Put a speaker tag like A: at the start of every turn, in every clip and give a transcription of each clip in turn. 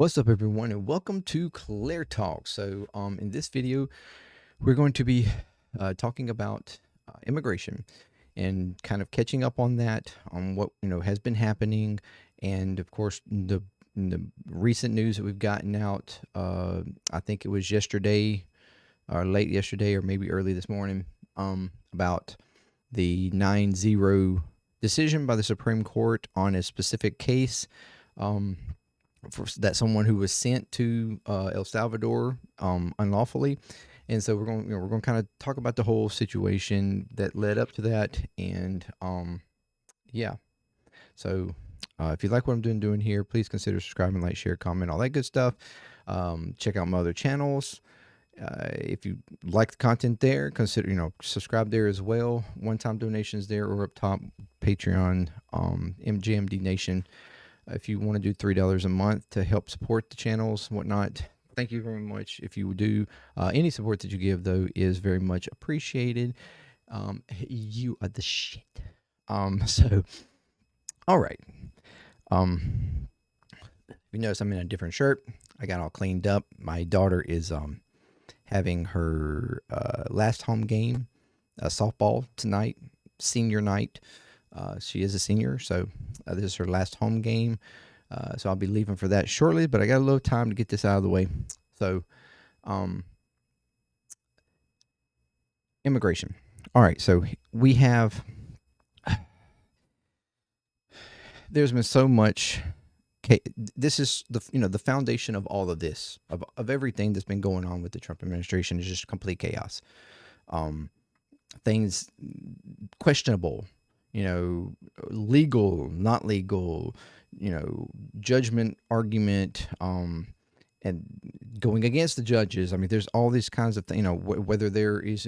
A: What's up, everyone, and welcome to ClearTalk. So, in this video, we're going to be talking about immigration and kind of catching up on that, on what has been happening, and of course the recent news that we've gotten out. I think it was yesterday, or late yesterday, or maybe early this morning, about the 9-0 decision by the Supreme Court on a specific case. For that someone who was sent to El Salvador unlawfully, and so we're going to kind of talk about the whole situation that led up to that, and yeah. So if you like what I'm doing here, please consider subscribing, like, share, comment, all that good stuff. Check out my other channels. If you like the content there, consider subscribe there as well. One-time donations there, or up top, Patreon, JMD Nation. If you want to do $3 a month to help support the channels and whatnot, thank you very much. If you do, any support that you give, though, is very much appreciated. You are the shit. So, all right. You notice I'm in a different shirt. I got all cleaned up. My daughter is having her last home game, softball tonight, senior night. She is a senior, so this is her last home game. So I'll be leaving for that shortly, but I got a little time to get this out of the way. So, immigration. All right, so we have, there's been so much, this is the foundation of all of this, of everything that's been going on with the Trump administration is just complete chaos. Things questionable, legal, not legal, judgment, argument, and going against the judges. I mean, there's all these kinds of things, whether there is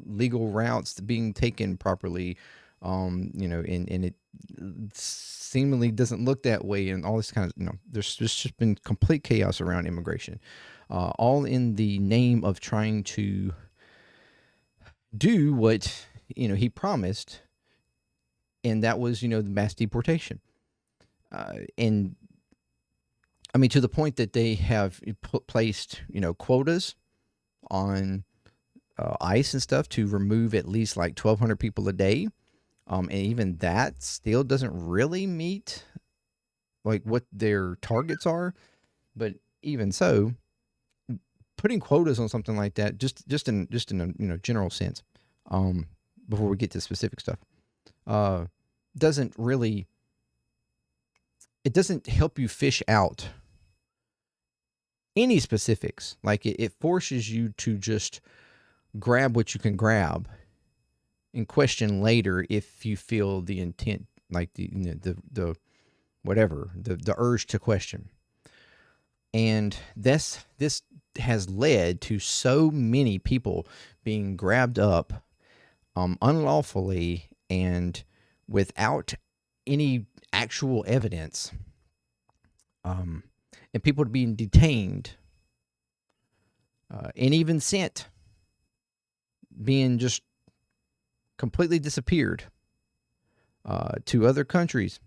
A: legal routes being taken properly, and it seemingly doesn't look that way, and all this kind of, there's just been complete chaos around immigration, all in the name of trying to do what he promised, and that was the mass deportation, and I mean, to the point that they have placed quotas on ICE and stuff to remove at least like 1,200 people a day, and even that still doesn't really meet like what their targets are. But even so, putting quotas on something like that, just in a general sense, before we get to specific stuff, doesn't help you fish out any specifics. Like it forces you to just grab what you can grab and question later if you feel the intent, like the urge to question. And this has led to so many people being grabbed up unlawfully and without any actual evidence, and people being detained, and even sent, being just completely disappeared to other countries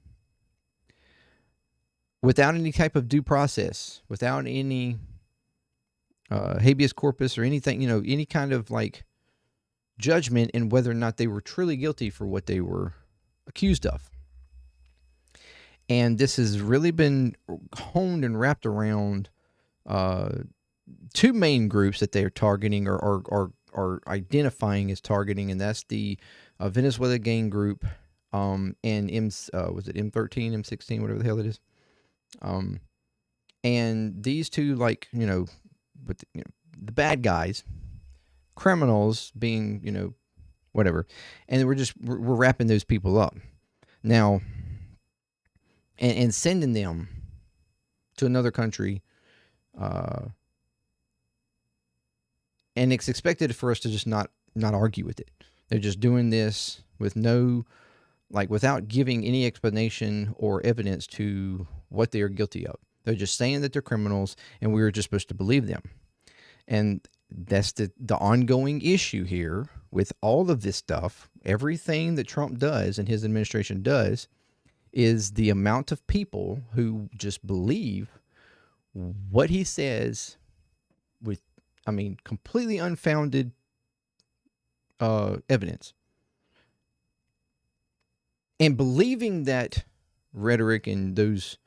A: without any type of due process, without any habeas corpus or anything, any kind of like judgment in whether or not they were truly guilty for what they were accused of. And this has really been honed and wrapped around two main groups that they are targeting, or identifying as targeting, and that's the Venezuela gang group, and was it M13, M16, whatever the hell it is. And these two, like, but the bad guys, criminals being, whatever. And we're wrapping those people up now and sending them to another country. And it's expected for us to just not argue with it. They're just doing this with without giving any explanation or evidence to what they are guilty of. They're just saying that they're criminals, and we're just supposed to believe them. And that's the ongoing issue here with all of this stuff. Everything that Trump does and his administration does is the amount of people who just believe what he says with, I mean, completely unfounded evidence. And believing that rhetoric and those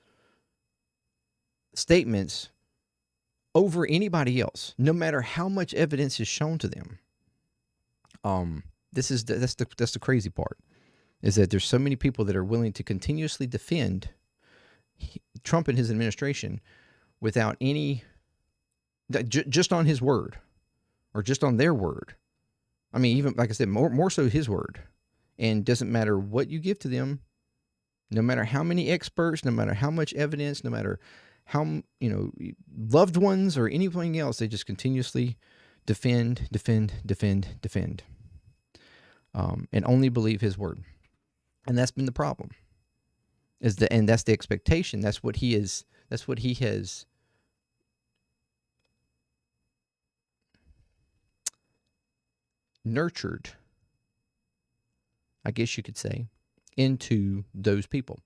A: statements over anybody else, no matter how much evidence is shown to them. That's the crazy part, is that there's so many people that are willing to continuously defend Trump and his administration without any, just on his word, or just on their word. I mean, even like I said, more so his word. And doesn't matter what you give to them, no matter how many experts, no matter how much evidence, no matter how, loved ones or anything else, they just continuously defend, and only believe his word. And that's been the problem. And that's the expectation. That's what he is. That's what he has nurtured, I guess you could say, into those people.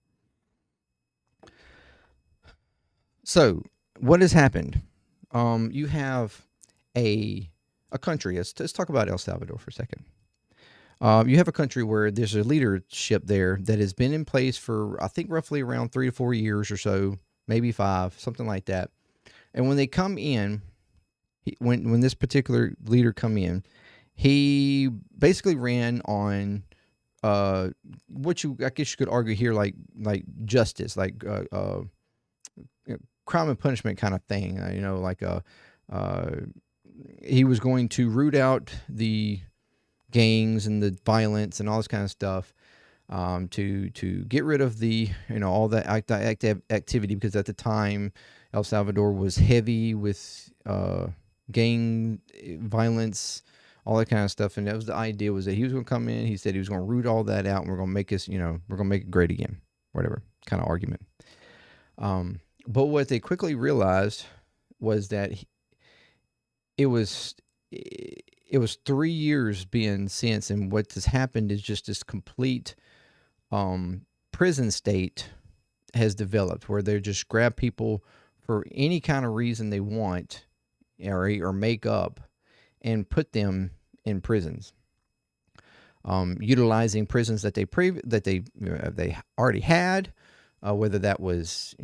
A: So what has happened? You have a country. Let's talk about El Salvador for a second. You have a country where there's a leadership there that has been in place for, I think, roughly around 3 to 4 years or so, maybe 5, something like that. And when they come in, when this particular leader come in, he basically ran on what I guess you could argue here, like justice, like crime and punishment kind of thing. He was going to root out the gangs and the violence and all this kind of stuff, to get rid of the, all that activity, because at the time El Salvador was heavy with gang violence, all that kind of stuff. And that was the idea, was that he was going to come in. He said he was going to root all that out, and we're going to make us, we're going to make it great again, whatever kind of argument. But what they quickly realized was that it was 3 years being since, and what has happened is just this complete prison state has developed, where they just grab people for any kind of reason they want, or make up, and put them in prisons, utilizing prisons that they already had, whether that was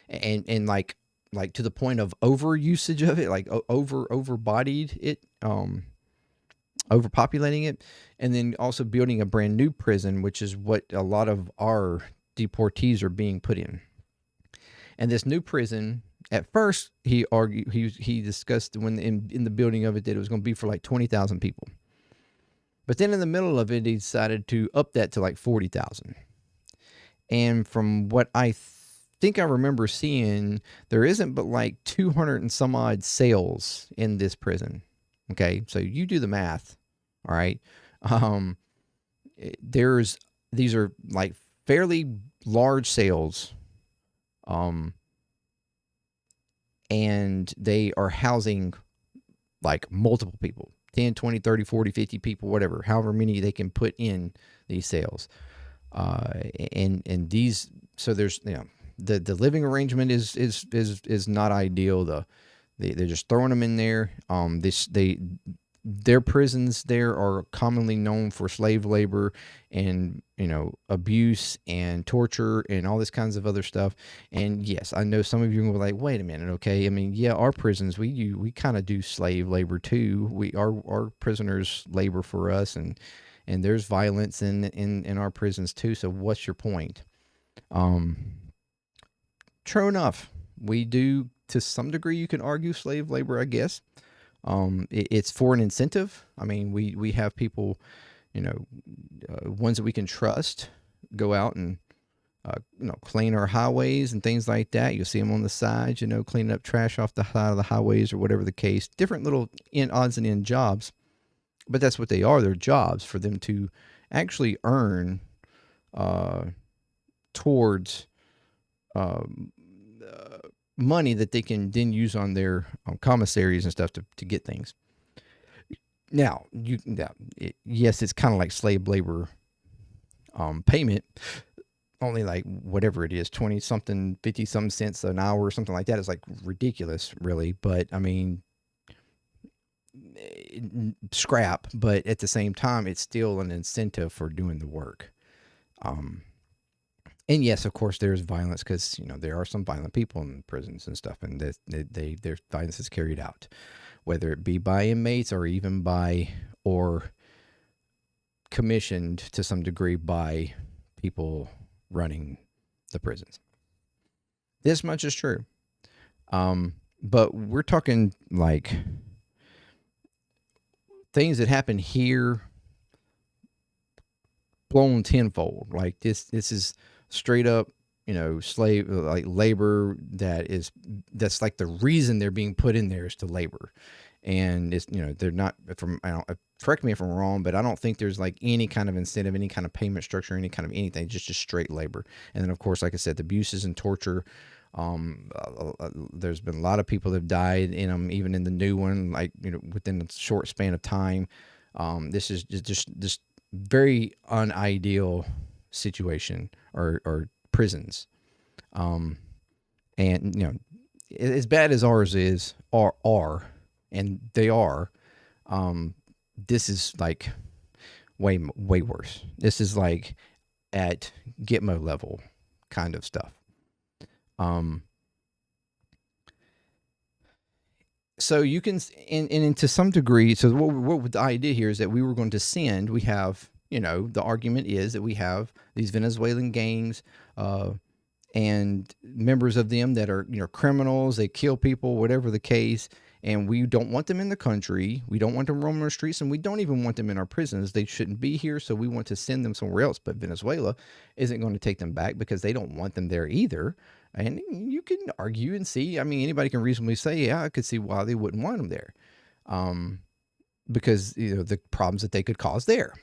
A: and like to the point of over usage of it, like overbodied it, overpopulating it, and then also building a brand new prison, which is what a lot of our deportees are being put in. And this new prison, at first, he discussed, when in the building of it, that it was going to be for like 20,000 people. But then in the middle of it, he decided to up that to like 40,000. And from what I think I remember seeing, there isn't but like 200 and some odd cells in this prison. Okay, so you do the math. All right. These are like fairly large cells. And they are housing like multiple people, 10, 20, 30, 40, 50 people, whatever, however many they can put in these cells. And these, so there's, the living arrangement is not ideal. They're just throwing them in there. Their prisons there are commonly known for slave labor and, abuse and torture and all this kinds of other stuff. And yes, I know some of you are going to be like, wait a minute. Okay. I mean, yeah, our prisons, we kind of do slave labor too. Our prisoners labor for us, and there's violence in our prisons too. So what's your point? True enough. We do, to some degree, you can argue slave labor, I guess. It's for an incentive. I mean, we have people, ones that we can trust, go out and, clean our highways and things like that. You'll see them on the sides, cleaning up trash off the side of the highways or whatever the case. Different little odds and end jobs, but that's what they are. They're jobs for them to actually earn towards money that they can then use on their commissaries and stuff to get things. Now, yes, it's kind of like slave labor payment, only like whatever it is, 20 something, 50 some cents an hour or something like that is like ridiculous, really. But I mean, scrap, but at the same time, it's still an incentive for doing the work. Um, and yes, of course, there's violence because there are some violent people in prisons and stuff, and their violence is carried out, whether it be by inmates or even by or commissioned to some degree by people running the prisons. This much is true. But we're talking like things that happen here blown tenfold. Like this is straight up, slave like labor that's like the reason they're being put in there is to labor. And it's they're not from I don't correct me if I'm wrong, but I don't think there's like any kind of incentive, any kind of payment structure, any kind of anything, just straight labor. And then of course, like I said, the abuses and torture. There's been a lot of people that have died in them, even in the new one, like within a short span of time. This is just very unideal situation or prisons. And as bad as ours are, and they are, this is like way worse. This is like at Gitmo level kind of stuff. So you can, and to some degree, so what the idea here is that we were going to send, we have, the argument is that we have these Venezuelan gangs, and members of them that are, criminals, they kill people, whatever the case, and we don't want them in the country. We don't want them roaming the streets, and we don't even want them in our prisons. They shouldn't be here, so we want to send them somewhere else. But Venezuela isn't going to take them back because they don't want them there either. And you can argue and see. I mean, anybody can reasonably say, yeah, I could see why they wouldn't want them there, because the problems that they could cause there.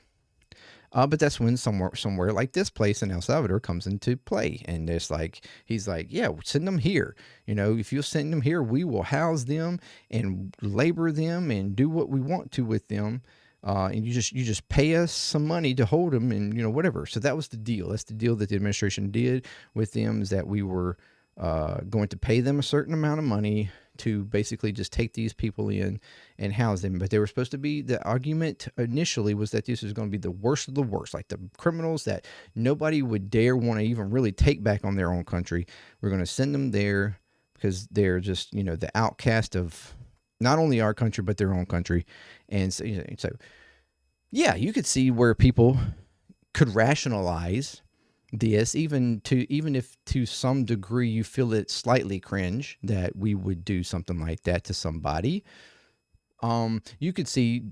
A: But that's when somewhere like this place in El Salvador comes into play, and it's like he's like, yeah, send them here. If you send them here, we will house them and labor them and do what we want to with them. And you just pay us some money to hold them, and whatever. So that was the deal. That's the deal that the administration did with them, is that we were going to pay them a certain amount of money to basically just take these people in and house them. But they were supposed to be, the argument initially was that this was going to be the worst of the worst, like the criminals that nobody would dare want to even really take back on their own country. We're going to send them there because they're just, the outcast of not only our country, but their own country. And so yeah, you could see where people could rationalize this, even if to some degree you feel it slightly cringe that we would do something like that to somebody. You could see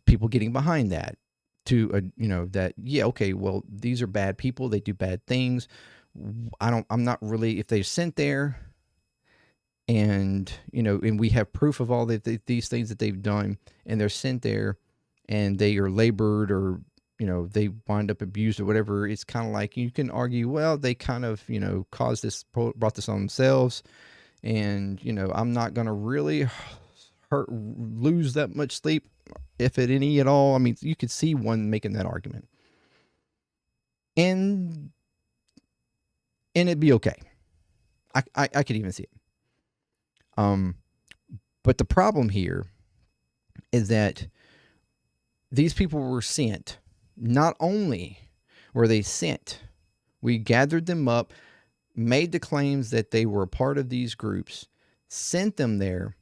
A: people getting behind that to that, yeah, okay, well, these are bad people, they do bad things. I'm not really, if they're sent there and and we have proof of all these things that they've done, and they're sent there and they are labored, or they wind up abused or whatever, it's kind of like you can argue, well, they kind of, caused this, brought this on themselves. And, I'm not going to really lose that much sleep, if at any at all. I mean, you could see one making that argument. And it'd be okay. I could even see it. But the problem here is that these people were sent. Not only were they sent, we gathered them up, made the claims that they were a part of these groups, sent them there,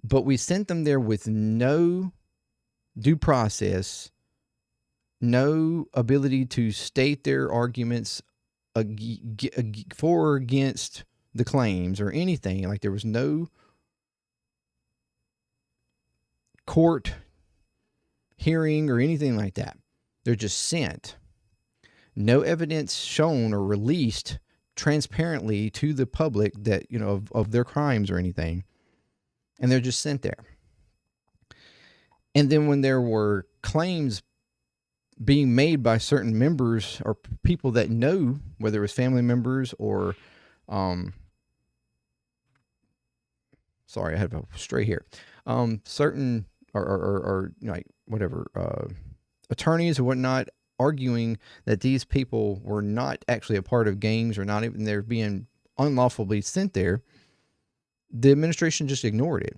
A: but we sent them there with no due process, no ability to state their arguments for or against the claims or anything. Like, there was no court hearing or anything like that. They're just sent. No evidence shown or released transparently to the public that, of their crimes or anything. And they're just sent there. And then when there were claims being made by certain members or people that know, whether it was family members or, sorry, I have a stray here. Certain or like whatever, attorneys or whatnot arguing that these people were not actually a part of gangs or not even they're being unlawfully sent there, the administration just ignored it.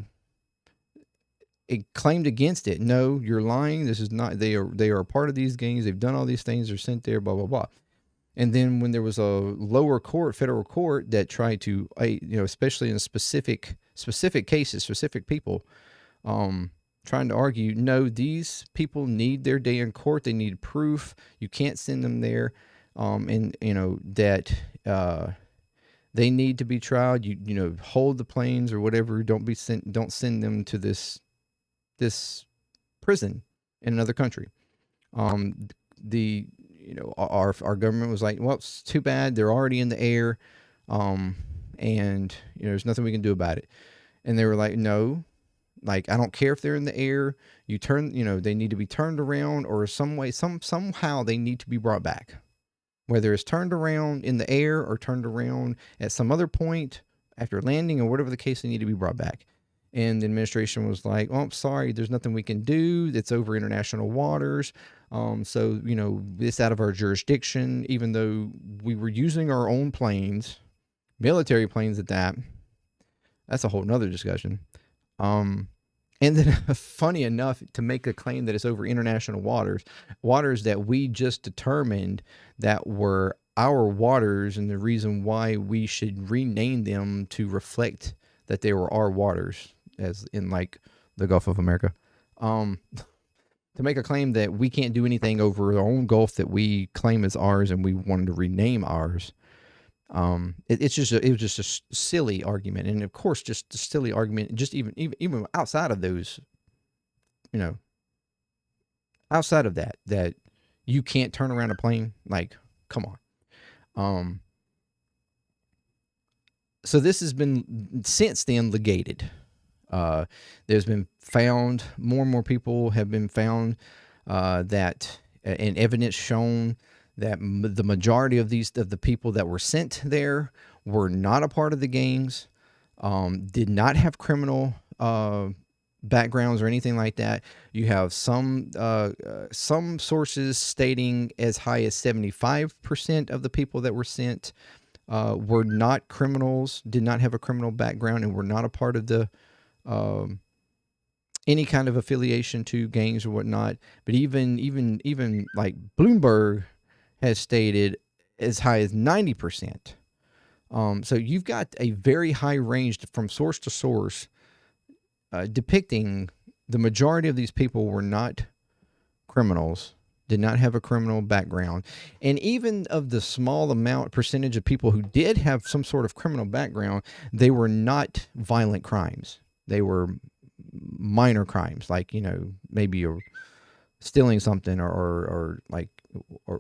A: It claimed against it. No, you're lying. This is not. They are a part of these gangs. They've done all these things. They're sent there. Blah blah blah. And then when there was a lower court, federal court, that tried to, especially in specific cases, specific people, trying to argue, no, these people need their day in court. They need proof. You can't send them there, and that they need to be tried. You hold the planes or whatever. Don't send them to this prison in another country. Our government was like, well, it's too bad. They're already in the air. And there's nothing we can do about it. And they were like, no, like, I don't care if they're in the air. They need to be turned around, or somehow they need to be brought back. Whether it's turned around in the air or turned around at some other point after landing or whatever the case, they need to be brought back. And the administration was like, oh, I'm sorry, there's nothing we can do. It's over international waters. So, it's out of our jurisdiction, even though we were using our own planes, military planes at that. That's a whole nother discussion. And then funny enough, to make a claim that it's over international waters that we just determined that were our waters, and the reason why we should rename them to reflect that they were our waters, as in like the Gulf of America. To make a claim that we can't do anything over our own Gulf that we claim as ours, and we wanted to rename ours. It was just a silly argument, and of course, just a silly argument. Just even outside of those, outside of that you can't turn around a plane. Like, come on. So this has been since then legated. There's been found, more and more people have been found that, and evidence shown that the majority of the people that were sent there were not a part of the gangs, did not have criminal backgrounds or anything like that. You have some sources stating as high as 75% of the people that were sent were not criminals, did not have a criminal background, and were not a part of the any kind of affiliation to gangs or whatnot. But even like Bloomberg has stated as high as 90%. So you've got a very high range from source to source, depicting the majority of these people were not criminals, did not have a criminal background. And even of the small percentage of people who did have some sort of criminal background, they were not violent crimes. They were minor crimes, like, maybe stealing something or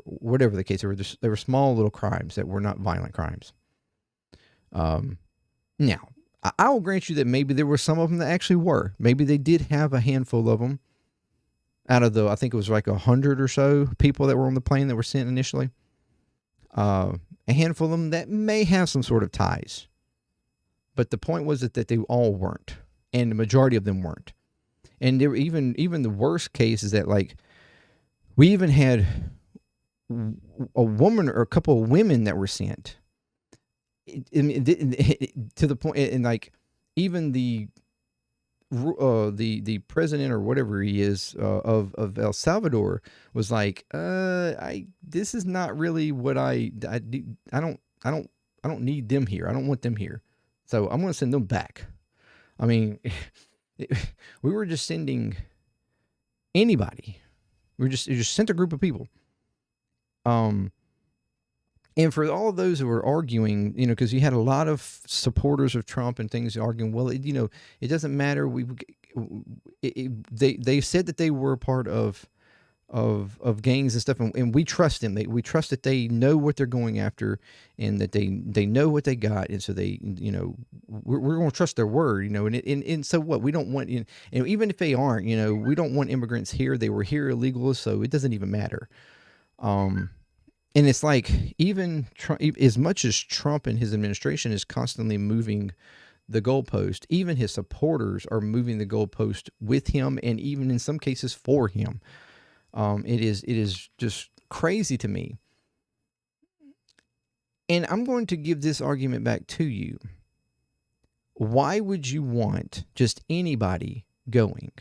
A: whatever the case. They were small little crimes that were not violent crimes. Now, I will grant you that maybe there were some of them that actually were. Maybe they did have a handful of them out of I think it was like 100 or so people that were on the plane that were sent initially. A handful of them that may have some sort of ties. But the point was that they all weren't. And the majority of them weren't. And there were even the worst case is that, like, we even had a woman or a couple of women that were sent. To the point, and like even the president or whatever he is of El Salvador was like, this is not really what I don't need them here. I don't want them here. So I'm going to send them back. I mean, we were just sending anybody. We just sent a group of people. And for all of those who were arguing, because you had a lot of supporters of Trump and things arguing, well, it doesn't matter. They said that they were part of gangs and stuff, and we trust them. We trust that they know what they're going after, and that they know what they got, and so they, we're going to trust their word, and so what? We don't want, and even if they aren't, we don't want immigrants here. They were here illegally, so it doesn't even matter. And it's like, even Trump, as much as Trump and his administration is constantly moving the goalpost, even his supporters are moving the goalpost with him, and even in some cases for him. It is just crazy to me. And I'm going to give this argument back to you. Why would you want just anybody going?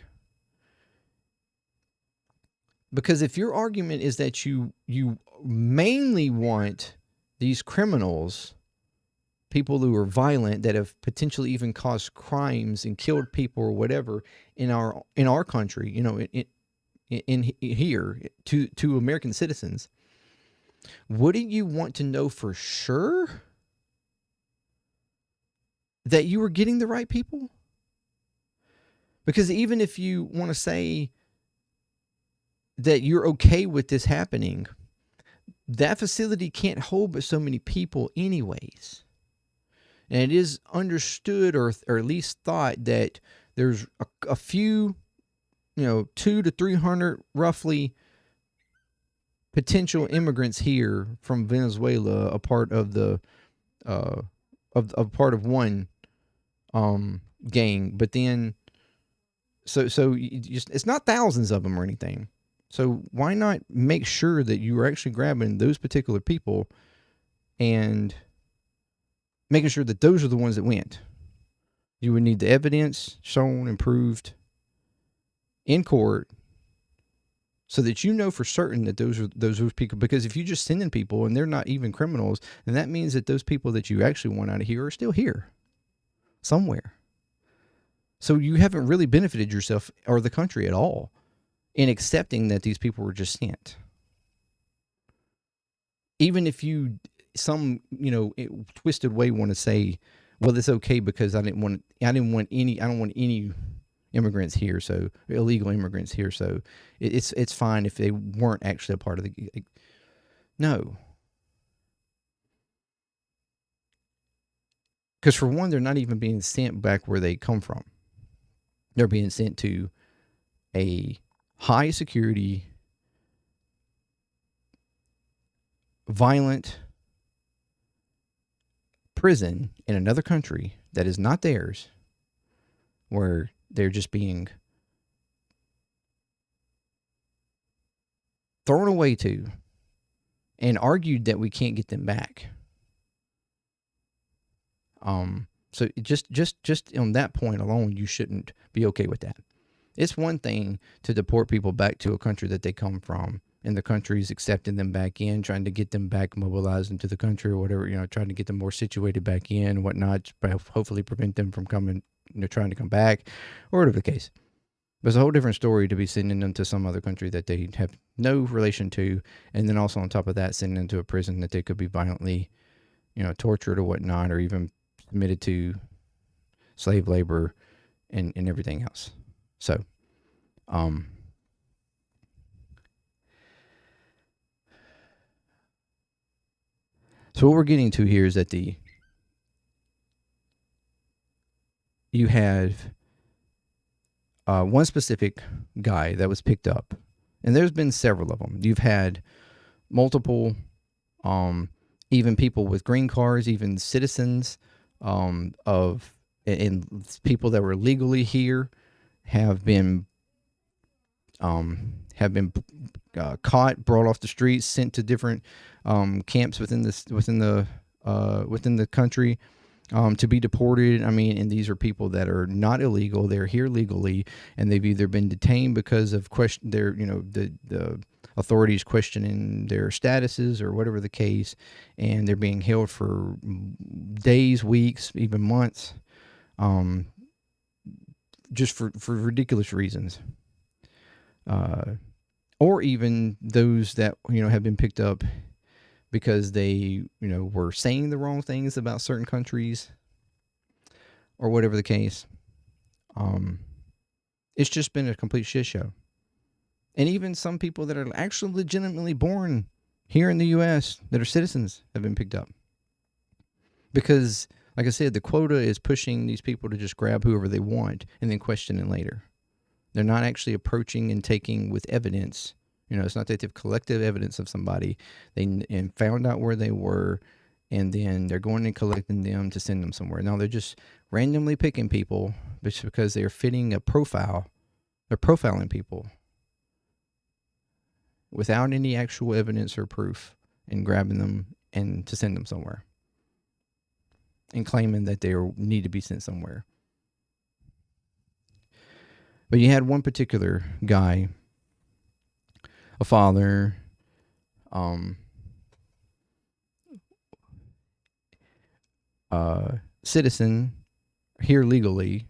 A: Because if your argument is that you mainly want these criminals, people who are violent, that have potentially even caused crimes and killed people or whatever in our country, in here to American citizens, wouldn't you want to know for sure that you were getting the right people? Because even if you want to say that you're okay with this happening, that facility can't hold but so many people anyways. And it is understood, or at least thought, that there's a few, 200 to 300 roughly potential immigrants here from Venezuela, a part of the part of one gang. But then so it's not thousands of them or anything. So why not make sure that you are actually grabbing those particular people and making sure that those are the ones that went? You would need the evidence shown and proved in court so that you know for certain that those are people. Because if you just sending people and they're not even criminals, then that means that those people that you actually want out of here are still here somewhere. So you haven't really benefited yourself or the country at all in accepting that these people were just sent. Even if you, some, twisted way want to say, well, it's okay because I don't want any immigrants here, so illegal immigrants here, so it's fine if they weren't actually a part of the. No. Because for one, they're not even being sent back where they come from. They're being sent to a high security, violent prison in another country that is not theirs, where they're just being thrown away to and argued that we can't get them back. So just on that point alone, you shouldn't be okay with that. It's one thing to deport people back to a country that they come from, and the country's accepting them back in, trying to get them back mobilized into the country or whatever, trying to get them more situated back in and whatnot, hopefully prevent them from coming, trying to come back, or whatever the case. But it's a whole different story to be sending them to some other country that they have no relation to, and then also on top of that, sending them to a prison that they could be violently, tortured or whatnot, or even submitted to slave labor and everything else. So, so what we're getting to here is that you have one specific guy that was picked up, and there's been several of them. You've had multiple, even people with green cards, even citizens and people that were legally here have been caught, brought off the streets, sent to different camps within the country to be deported. I mean, and these are people that are not illegal; they're here legally, and they've either been detained because of the authorities questioning their statuses or whatever the case, and they're being held for days, weeks, even months, just for ridiculous reasons. Or even those that, have been picked up because they, were saying the wrong things about certain countries or whatever the case. It's just been a complete shit show. And even some people that are actually legitimately born here in the U.S. that are citizens have been picked up. Because, like I said, the quota is pushing these people to just grab whoever they want and then question it later. They're not actually approaching and taking with evidence. It's not that they've collected evidence of somebody and found out where they were, and then they're going and collecting them to send them somewhere. No, they're just randomly picking people just because they're fitting a profile. They're profiling people. without any actual evidence or proof, and grabbing them and to send them somewhere and claiming that they need to be sent somewhere. But you had one particular guy, a father, citizen here legally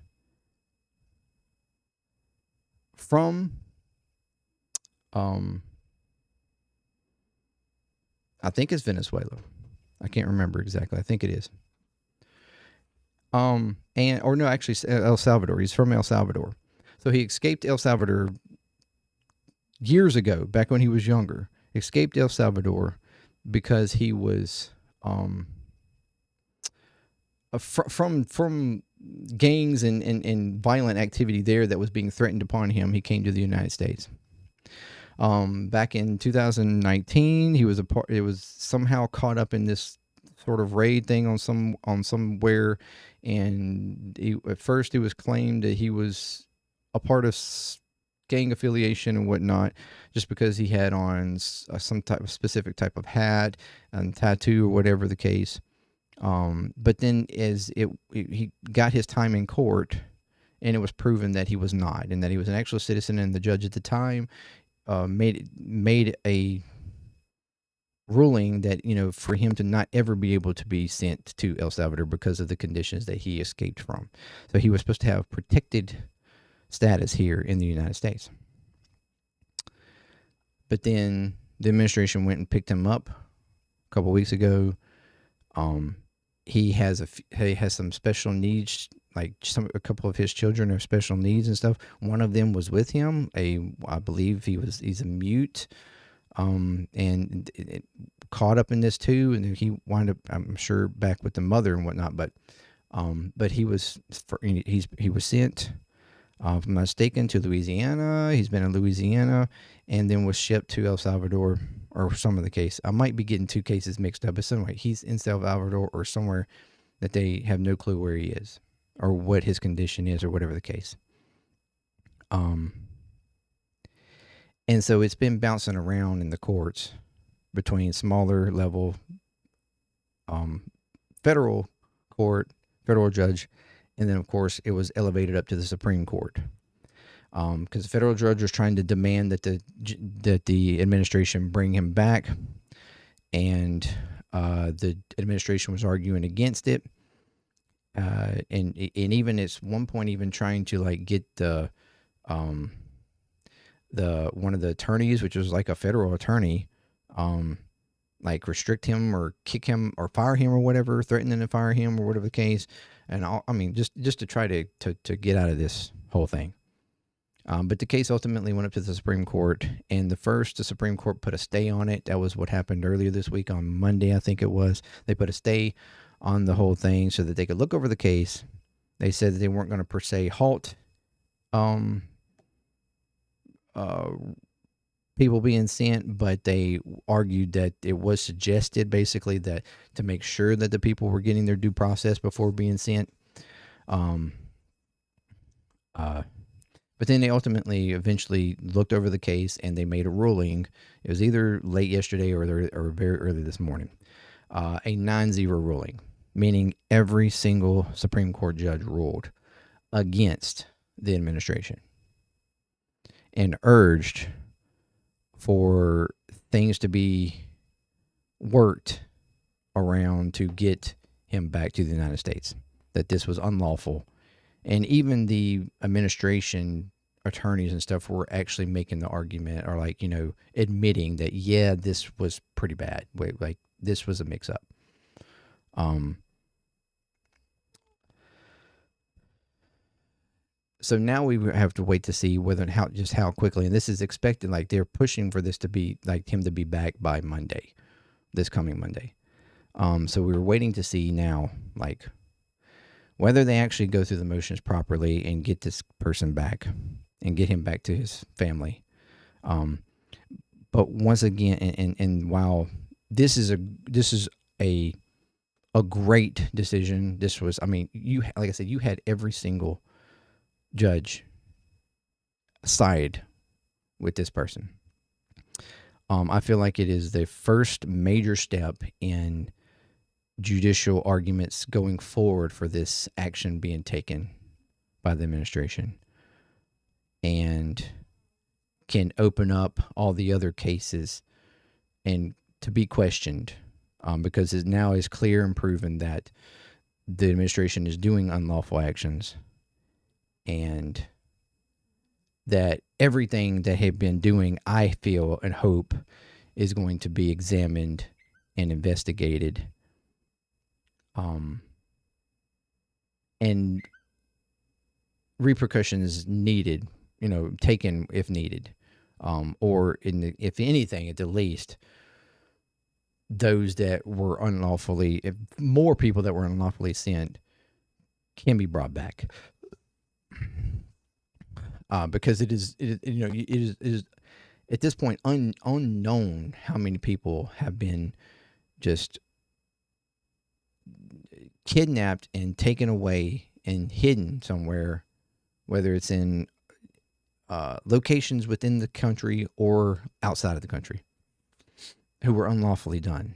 A: from I think it's Venezuela. I can't remember exactly. I think it is. Actually El Salvador. He's from El Salvador. So he escaped El Salvador years ago, back when he was younger. Escaped El Salvador because he was from gangs and violent activity there that was being threatened upon him. He came to the United States. Back in 2019, he was it was somehow caught up in this sort of raid thing on somewhere, and at first it was claimed that he was a part of gang affiliation and whatnot, just because he had on some type of specific type of hat and tattoo or whatever the case. But then as he got his time in court, and it was proven that he was not, and that he was an actual citizen, and the judge at the time made a ruling that, for him to not ever be able to be sent to El Salvador because of the conditions that he escaped from. So he was supposed to have protected status here in the United States. But then the administration went and picked him up a couple weeks ago. He has some special needs, like a couple of his children have special needs and stuff. One of them was with him. I believe he's a mute, and it caught up in this too. And he wound up, I'm sure, back with the mother and whatnot. But he was sent, if I'm not mistaken, to Louisiana. He's been in Louisiana, and then was shipped to El Salvador, or some of the case. I might be getting two cases mixed up, but someway he's in El Salvador or somewhere that they have no clue where he is or what his condition is or whatever the case. And so it's been bouncing around in the courts between smaller level federal court, federal judge, and then, of course, it was elevated up to the Supreme Court. Because the federal judge was trying to demand that the administration bring him back, and the administration was arguing against it, and even at one point even trying to get the one of the attorneys, which was like a federal attorney, restrict him or kick him or fire him or whatever, threatening to fire him or whatever the case, and just to try to get out of this whole thing. But the case ultimately went up to the Supreme Court, and the Supreme Court put a stay on it. That was what happened earlier this week on Monday, I think it was. They put a stay on the whole thing so that they could look over the case. They said that they weren't going to per se halt people being sent, but they argued that it was suggested basically that to make sure that the people were getting their due process before being sent. But then they eventually looked over the case, and they made a ruling. It was either late yesterday or very early this morning. A 9-0 ruling, meaning every single Supreme Court judge ruled against the administration and urged for things to be worked around to get him back to the United States, that this was unlawful. And even the administration attorneys and stuff were actually making the argument, or admitting that, yeah, this was pretty bad. This was a mix up. So now we have to wait to see how quickly, and this is expected, they're pushing for this to be him to be back by Monday, this coming Monday. So we were waiting to see now, whether they actually go through the motions properly and get this person back and get him back to his family. But once again, and while this is a great decision, this was, like I said, you had every single judge side with this person. I feel like it is the first major step in judicial arguments going forward for this action being taken by the administration, and can open up all the other cases and to be questioned, because it now is clear and proven that the administration is doing unlawful actions, and that everything that they've been doing, I feel and hope, is going to be examined and investigated, and repercussions needed, taken if needed, or if anything, at the least, those that were unlawfully, if more people that were unlawfully sent can be brought back, because it is at this point unknown how many people have been just kidnapped and taken away and hidden somewhere, whether it's in locations within the country or outside of the country, who were unlawfully done,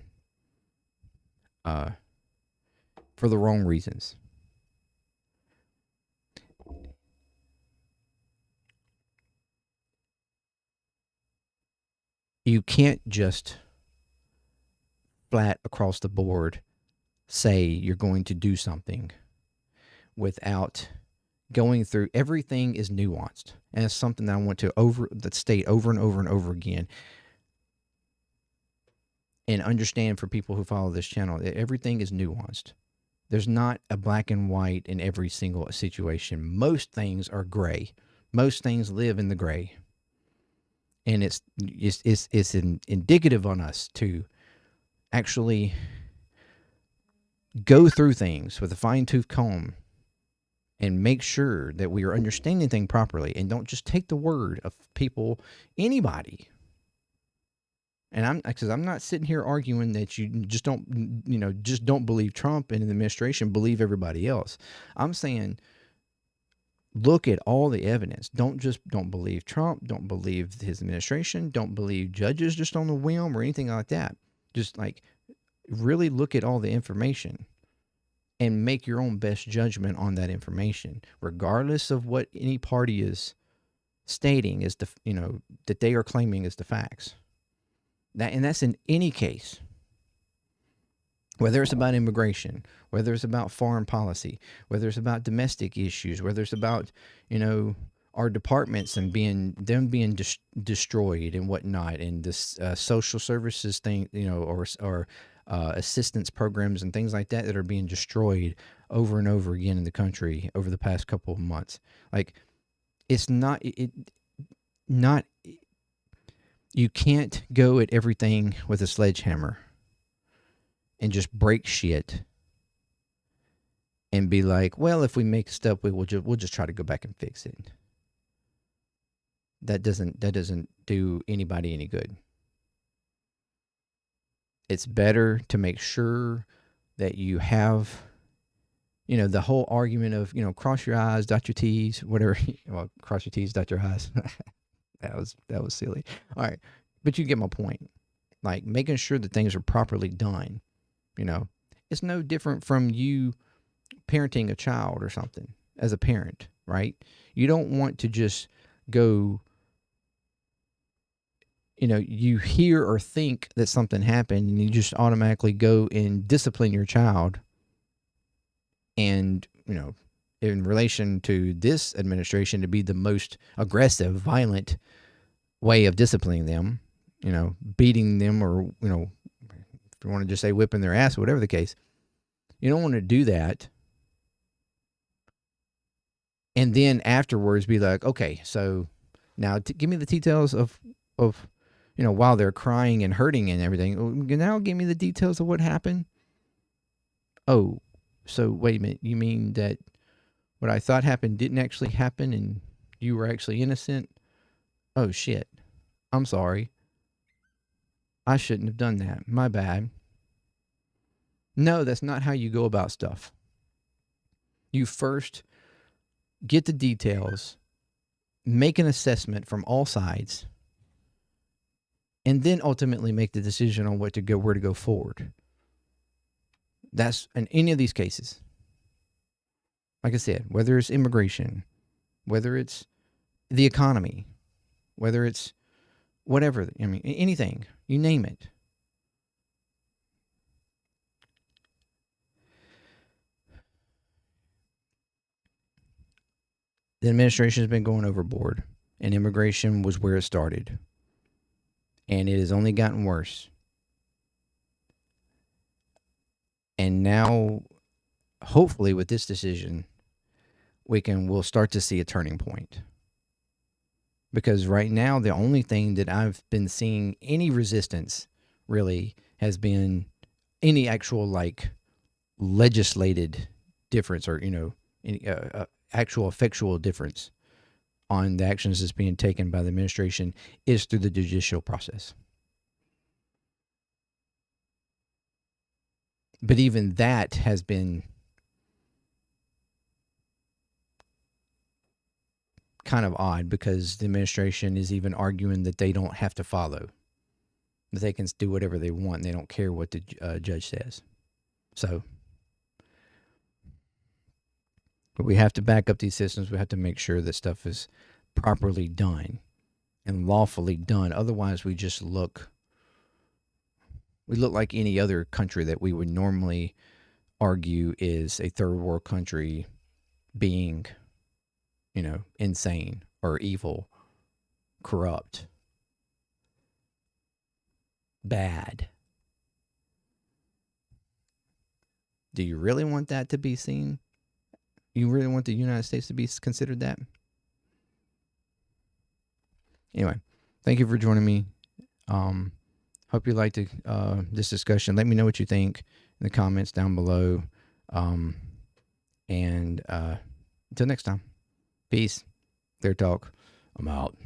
A: for the wrong reasons. You can't just flat across the board say you're going to do something without going through. Everything is nuanced, and it's something that I want to state over and over and over again, and understand for people who follow this channel, that everything is nuanced. There's not a black and white in every single situation. Most things are gray. Most things live in the gray, and it's indicative on us to actually go through things with a fine-tooth comb and make sure that we are understanding things properly, and don't just take the word of people, anybody. And I'm not sitting here arguing that you just don't believe Trump and the administration, believe everybody else. I'm saying, look at all the evidence. Don't believe Trump. Don't believe his administration. Don't believe judges just on the whim or anything like that. Just really look at all the information and make your own best judgment on that information, regardless of what any party is stating is that they are claiming is the facts. And that's in any case, whether it's about immigration, whether it's about foreign policy, whether it's about domestic issues, whether it's about, our departments and being destroyed and whatnot, and this social services thing, or assistance programs and things like that are being destroyed over and over again in the country over the past couple of months. It's not you can't go at everything with a sledgehammer and just break shit and be like, well, if we make stuff, we'll just try to go back and fix it. That doesn't do anybody any good. It's better to make sure that you have, the whole argument of, cross your I's, dot your T's, whatever. Well, cross your T's, dot your I's. That was silly. All right. But you get my point. Making sure that things are properly done. It's no different from you parenting a child or something as a parent, right? You don't want to just go, you hear or think that something happened and you just automatically go and discipline your child. And, in relation to this administration, to be the most aggressive, violent way of disciplining them, beating them, or, if you want to just say whipping their ass, whatever the case, you don't want to do that. And then afterwards be like, okay, so now give me the details of, while they're crying and hurting and everything. Now give me the details of what happened. Oh, so wait a minute. You mean that what I thought happened didn't actually happen and you were actually innocent? Oh, shit. I'm sorry. I shouldn't have done that. My bad. No, that's not how you go about stuff. You first get the details, make an assessment from all sides, and then ultimately make the decision on where to go forward. That's in any of these cases. Like I said, whether it's immigration, whether it's the economy, whether it's whatever, I mean, anything, you name it. The administration has been going overboard, and immigration was where it started. And it has only gotten worse. And now, hopefully, with this decision, we'll start to see a turning point. Because right now, the only thing that I've been seeing any resistance really has been any actual like legislated difference, or any actual effectual difference on the actions that's being taken by the administration is through the judicial process. But even that has been kind of odd, because the administration is even arguing that they don't have to follow, that they can do whatever they want and they don't care what the judge says. So, but we have to back up these systems. We have to make sure that stuff is properly done and lawfully done. Otherwise, we look like any other country that we would normally argue is a third world country, being, insane or evil, corrupt, bad. Do you really want that to be seen? You really want the United States to be considered that? Anyway, thank you for joining me. Hope you liked this discussion. Let me know what you think in the comments down below. And until next time, peace. Clear Talk. I'm out.